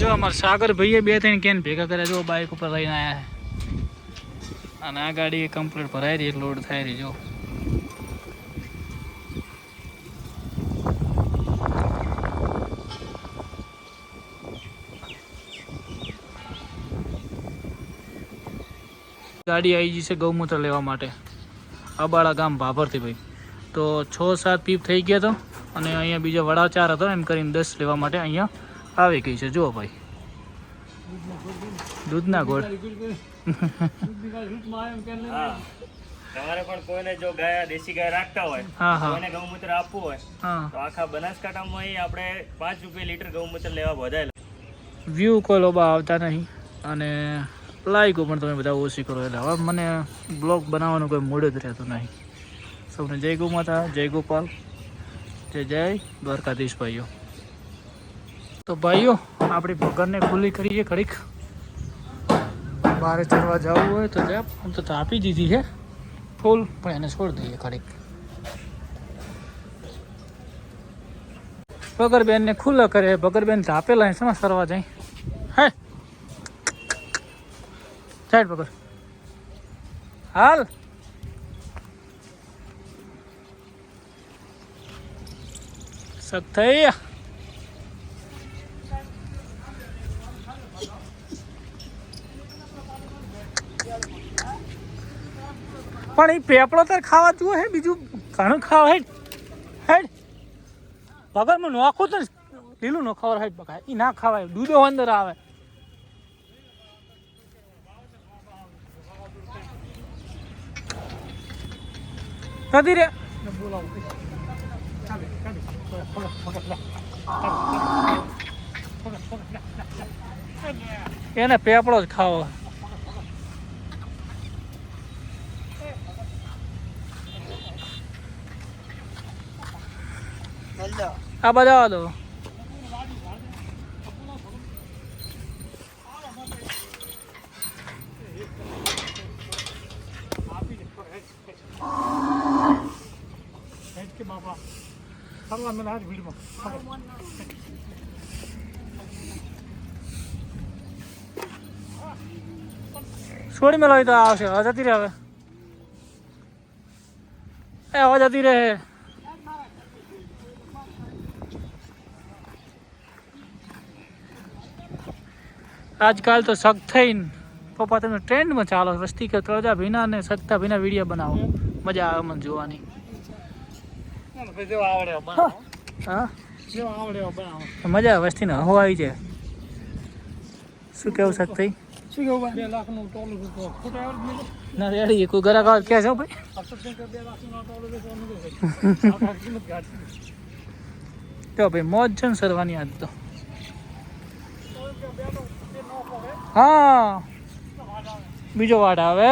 જો અમારા સાગર ભાઈએ 2-3 કેન ભેગા કર્યા જો બાઇક ઉપર લઈને આવ્યા છે અને આ ગાડી કમ્પ્લીટ ભરાઈ રહી લોડ થાય રહી જો ગાડી આવી ગઈ છે ગૌમૂત્ર લેવા માટે અબાળા ગામ ભાભરથી ભાઈ તો 6-7 પીપ થઈ ગયા તો અને અહીંયા બીજા વડા 4 હતો એમ કરીને 10 લેવા માટે અહીંયા આવી ગઈ છે જુઓ ભાઈ દૂધના ગોળ તમારે પણ કોઈને જો ગાય દેશી ગાય રાખતા હોય કોઈને ગૌમૂત્ર આપવું હોય તો આખા બનાસકાંઠામાં આપણે 5 રૂપિયા લીટર ગૌમૂત્ર લેવા વધારેલા વ્યૂ કોઈ લોબા આવતા નહીં અને લાઈકો પણ તમે બધા ઓછી કરો એટલે હવે મને બ્લોગ બનાવવાનું કોઈ મૂડ જ રહેતું નહીં સૌને જય ગૌ માતા જય ગોપાલ જય દ્વારકાધીશ ભાઈઓ તો ભાઈઓ આપણી ભગરને ખુલ્લી કરીએ ઘડીક બહાર ચડવા જવું હોય તો ત્યાં આમ તો આપી દીધી છે ફૂલ પણ એને છોડી દઈએ ઘડીક ભગરબેનને ખુલ્લા કરે ભગરબેન ધાપેલા શેમાં સરવા જાય હે સાઈડ પકડ હાલ સખ્ત પણ એ પેપડો તાર ખાવા જુઓ હે બીજું ઘણું ખાવા હેડ હેડ પગરમાં નોખું તો લીલું નો ખબર હેડ પકાય એ ના ખાવાય દૂધો અંદર આવે કદી રે એને પેપડો જ ખાવો આ બધા દો છોડી મેલો તો આવશે હવે જતી રહે હવે એ હવે જતી રહે આજકાલ તો સખ્ત થઈને પપ્પા તમે ટ્રેન્ડમાં ચાલો વસ્તી કે તળજા ભીના ને સખ્તા ભીના વિડીયો બનાવો મજા આવે મને જોવાની મજા આવે વસ્તીને હવા આવી જાય શું કેવું સખ્ત થઈ શું કેવું 2 લાખનું ટોલું ના રેડી કોઈ ગ્રાહક આવે કે છે ભાઈ તો ભાઈ મોજ છે ને સરવાની આજ તો હા બીજો વાડ આવે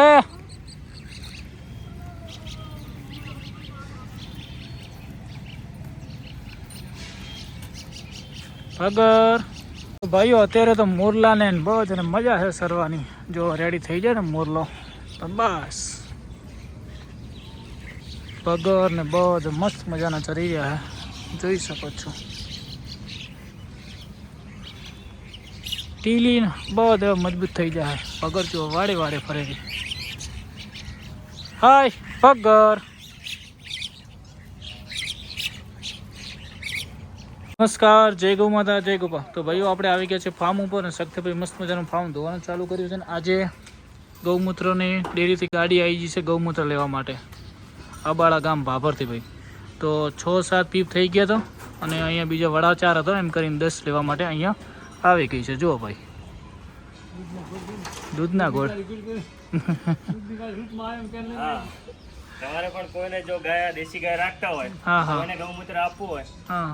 ભગર ભાઈઓ અત્યારે તો મોરલા ને બહુ જ મજા છે સરવાની જો રેડી થઈ જાય ને મોરલો તો બસ ભગર ને બહુ જ મસ્ત મજાના ચરી રહ્યા છે જોઈ શકો છો ટીલી બહુ જ મજબૂત થઈ જાય ભગર જો વાડે વાડે ફરેલી હાય ભગર નમસ્કાર જય ગૌ માતા જય ગોપા તો ભાઈઓ આપણે આવી ગયા છે ફાર્મ ઉપર અને સખ્તભાઈ મસ્ત મજાનું ફાર્મ ધોવાનું ચાલુ કર્યું છે ને આજે ગૌમૂત્રની ડેરીથી ગાડી આવી ગઈ છે ગૌમૂત્ર લેવા માટે અબાળા ગામ ભાભરથી ભાઈ તો 6-7 પીપ થઈ ગયા તો અને અહીંયા બીજા વડા 4 હતો એમ કરીને 10 લેવા માટે અહીંયા આવી ગઈ છે જુઓ ભાઈ દૂધના ગોળ તમારે પણ કોઈને જો ગાય દેશી ગાય રાખતા હોય કોઈને ગૌમૂત્ર આપવું હોય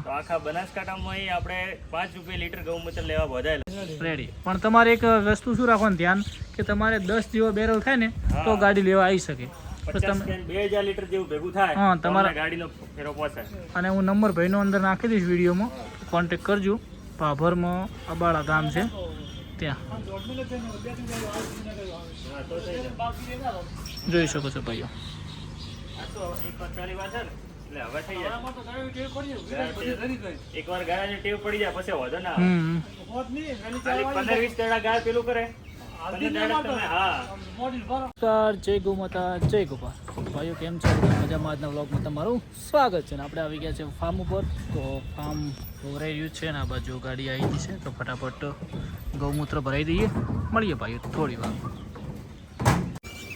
તો આખા બનાસકાંઠામાં આપણે 5 રૂપિયા લીટર ગૌમૂત્ર લેવા વધારેલા રેડી પણ તમારે એક વસ્તુ શું રાખવાનું ધ્યાન કે તમારે 10 જેવો બેરલ થાય ને તો ગાડી લેવા આવી શકે 2000 લીટર જેવું ભેગું થાય તમારા ગાડીનો ફેરો પહોંચાય અને હું નંબર ભાઈનો અંદર નાખી દઈશ વિડીયોમાં કોન્ટેક્ટ કરજો ભાભરમાં અબાળા ગામ છે ત્યાં જોઈ શકો છો ભાઈઓ એટલે હવે થઈ જાય એકવાર ગાયની ટેવ પડી જાય પછી વધો ના આવે. ખાલી 15-20 દાડા ગાય પેલું કરે. 15 દાડા તમે નમસ્કાર, જય ગૌ માતા, જય ગોપાલ. ભાઈઓ કેમ છો? મજામાં? આજના વ્લોગમાં તમારું સ્વાગત છે. ને આપણે આવી ગયા છે ફાર્મ ઉપર. તો ફાર્મ ભરાઈ રહ્યું છે ને આ બાજુ ગાડી આવી ગઈ છે, તો ફટાફટ ગૌમૂત્ર ભરાઈ દઈએ. મળીએ ભાઈઓ થોડી વાર.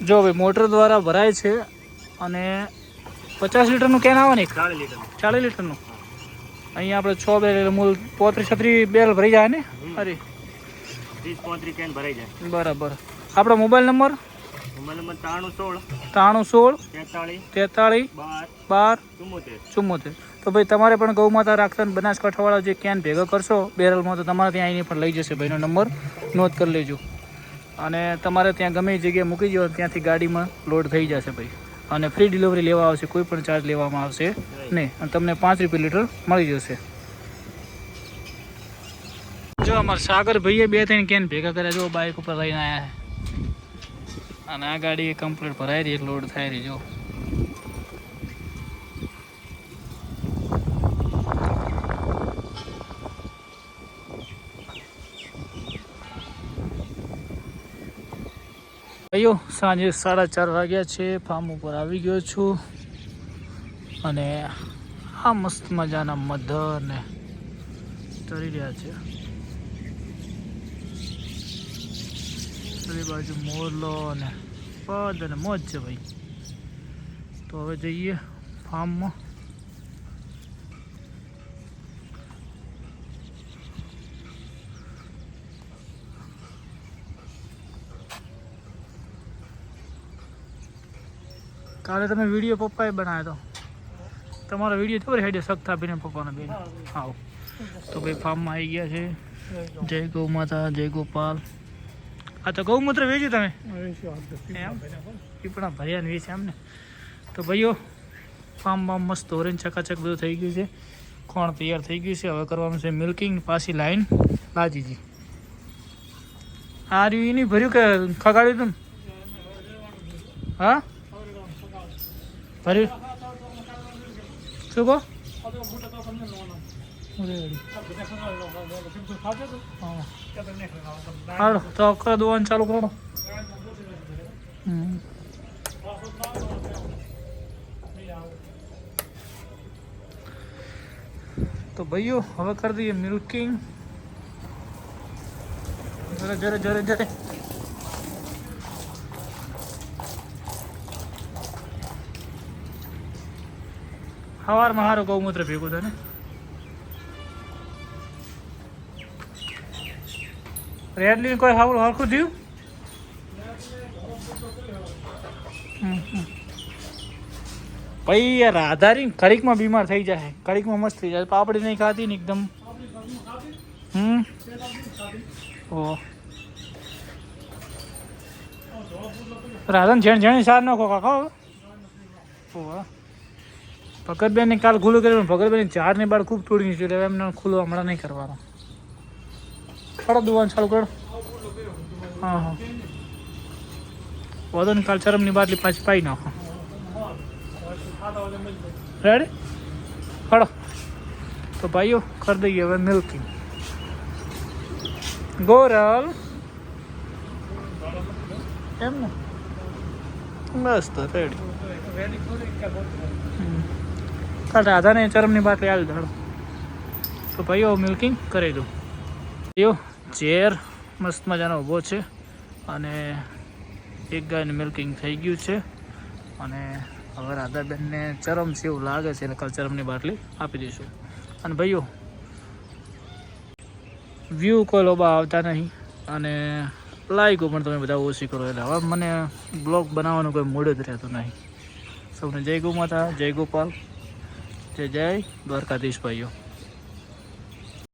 જો ભાઈ મોટર દ્વારા ભરાય છે અને 50 લીટરનું કેન આવે ને 40 લીટર 40 લીટરનું. અહીંયા આપણે 6 બેરલ મૂળ 35-36 બેરલ ભરાઈ જાય ને. અરે 30-35 કેન ભરાઈ જાય. બરાબર. આપણો મોબાઈલ નંબર મોબાઈલ નંબર 9316 43 12 74. તો ભાઈ તમારે પણ ગૌ માતા રાખતા બનાસકાંઠાવાળા જે કેન ભેગા કરશો બેરલમાં, તો તમારે ત્યાં આવીને પણ લઈ જશે. ભાઈનો નંબર નોંધ કરી લેજો અને તમારે ત્યાં ગમે એ જગ્યાએ મૂકી દો, ત્યાંથી ગાડીમાં લોડ થઈ જશે ભાઈ. અને ફ્રી ડિલિવરી લેવા આવશે, કોઈ પણ ચાર્જ લેવામાં આવશે નહીં અને તમને 5 રૂપિયા લીટર મળી જશે. જો અમારા સાગર ભાઈએ 2-3 કેન ભેગા કર્યા. જો બાઇક ઉપર લઈને આવ્યા છે અને આ ગાડી કમ્પ્લીટ ભરાઈ રહી, એક લોડ થાય રહી. જો ભાઈઓ સાંજે 4:30 વાગ્યા છે. ફાર્મ ઉપર આવી ગયો છું અને આ મસ્ત મજાના મધરને તરી રહ્યા છે. બધી બાજુ મોરલો અને બધાને મોજ છે ભાઈ. તો હવે જઈએ ફાર્મમાં. કાલે તમે વિડીયો પપ્પાએ બનાવ્યો તો તમારો વિડીયો ખબર હેડે સખ્તા બેન પપ્પાના બેન. આવો તો ભાઈ ફાર્મમાં આવી ગયા છે. જય ગૌ માતા, જય ગોપાલ. આ તો ગૌમૂત્ર વેચ્યું તમે એમ? એ પણ ભર્યા ને વેચ્યા એમ ને. તો ભાઈઓ ફાર્મમાં મસ્ત ઓરેન્જ ચકાચક બધું થઈ ગયું છે. ખોણ તૈયાર થઈ ગયું છે. હવે કરવાનું છે મિલ્કિંગ. પાછી લાઈન લાજીજી. આ રહ્યું નહીં ભર્યું કે ખગાડ્યું તું? હા ભર્યું. શું કહો? હાલો તો અકરા દોવાનું ચાલુ કરો. તો ભાઈઓ હવે કરી દઈએ મિલ્કિંગ. જરે સવારમાં સારું ગૌમૂત્ર ભેગું થાય ને. રેડલી કોઈ સારું હરખું થયું? ભાઈ યાર રાધારી કડીકમાં બીમાર થઈ જાય, કડીકમાં મસ્ત થઈ જાય. પાપડી નહીં ખાતી ને એકદમ. ઓ રાધાને જેણી સાર નાખો કાકા. ઓહ ભગતબેનને કાલ ખુલ્લું કર્યું. ભગતબેન 4 બાર ખૂબ તોડી છે, એટલે એમને ખુલ્લું હમણાં નહીં કરવાનો. ખડો દુવાનું ચાલુ કરો. હા હા વધુ ને કાલ ચરમની બાટલી પાછી પાઈ નાખો. રેડી ખડો. તો ભાઈઓ કરી દઈએ હવે મિલ્કિંગ. ગોરલ એમ ને બસ તો રેડી. કાલ રાધાને ચરમની બાટલી આવી દો. તો ભાઈઓ મિલ્કિંગ કરી દઉં. ભાઈઓ ઝેર મસ્ત મજાનો ઊભો છે અને એક ગાયનું મિલ્કિંગ થઈ ગયું છે. અને હવે રાધાબેનને ચરમ છે એવું લાગે છે, એટલે કાલ ચરમની બાટલી આપી દઈશું. અને ભાઈઓ વ્યૂ કોઈ લોબા આવતા નહીં અને લાઈકો પણ તમે બધા ઓછી કરો, એટલે હવે મને બ્લોગ બનાવવાનું કોઈ મૂડ જ રહેતું નહીં. સૌને જય ગૌ માતા, જય ગોપાલ, જય દ્વારકાધીશ ભાઈઓ.